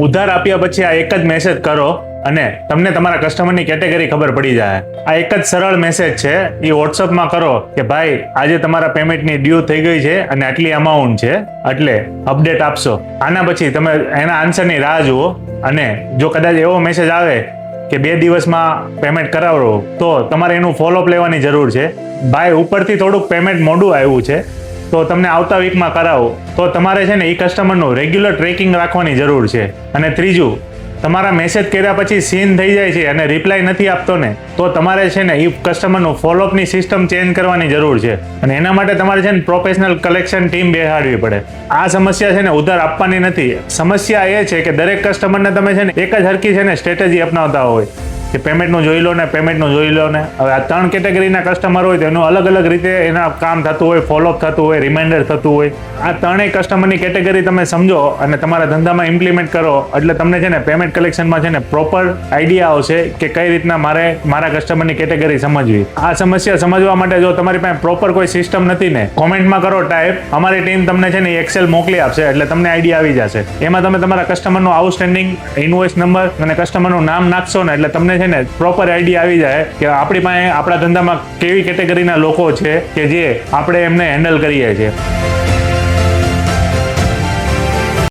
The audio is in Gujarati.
ઉધાર આપ્યા પછી આ એક જ મેસેજ કરો અને તમને તમારા કસ્ટમરની કેટેગરી ખબર પડી જાય. આ એક જ સરળ મેસેજ છે, એ વોટ્સઅપમાં કરો કે ભાઈ આજે તમારા પેમેન્ટની ડ્યુ થઈ ગઈ છે અને આટલી અમાઉન્ટ છે એટલે અપડેટ આપશો. આના પછી તમે એના આન્સરની રાહ જુઓ અને જો કદાચ એવો મેસેજ આવે કે 2 દિવસમાં પેમેન્ટ કરાવો તો તમારે એનું ફોલોઅપ લેવાની જરૂર છે. ભાઈ ઉપરથી થોડુંક પેમેન્ટ મોડું આવ્યું છે તો તમને આવતા વીકમાં કરાવો, તો તમારે છે ને એ કસ્ટમરનું રેગ્યુલર ટ્રેકિંગ રાખવાની જરૂર છે. અને ત્રીજું, તમારા મેસેજ કર્યા પછી સીન થઈ જાય છે અને રિપ્લાય નથી આપતો ને તો તમારે છે ને એ કસ્ટમરનું ફોલોઅપની સિસ્ટમ ચેન્જ કરવાની જરૂર છે અને એના માટે તમારે છે ને પ્રોફેશનલ કલેક્શન ટીમ બેસાડવી પડે. આ સમસ્યા છે ને ઉધાર આપવાની નથી. સમસ્યા એ છે કે દરેક કસ્ટમરને તમે છે ને એક જ હરખી છે ને સ્ટ્રેટેજી અપનાવતા હોય કે પેમેન્ટનું જોઈ લો ને પેમેન્ટનું જોઈ લો ને. હવે આ 3 કેટેગરીના કસ્ટમર હોય તો એનું અલગ અલગ રીતે એના કામ થતું હોય, ફોલોઅપ થતું હોય, રિમાઇન્ડર થતું હોય. આ 3 કસ્ટમરની કેટેગરી તમે સમજો અને તમારા ધંધામાં ઇમ્પ્લિમેન્ટ કરો એટલે તમને છે ને પેમેન્ટ કલેક્શનમાં છે ને પ્રોપર આઈડિયા આવશે કે કઈ રીતના મારે મારા કસ્ટમરની કેટેગરી સમજવી. આ સમસ્યા સમજવા માટે જો તમારી પાસે પ્રોપર કોઈ સિસ્ટમ નથી ને કોમેન્ટમાં કરો ટાઈપ, અમારી ટીમ તમને છે ને એક્સેલ મોકલી આપશે એટલે તમને આઈડિયા આવી જશે. એમાં તમે તમારા કસ્ટમરનું આઉટસ્ટેન્ડિંગ, ઇનવોઇસ નંબર અને કસ્ટમરનું નામ નાખશો ને એટલે તમને છે ને પ્રોપર આઈડિયા આવી જાય કે આપણી પાસે આપણા ધંધામાં કેવી કેટેગરીના લોકો છે કે જે આપણે એમને હેન્ડલ કરીએ છીએ.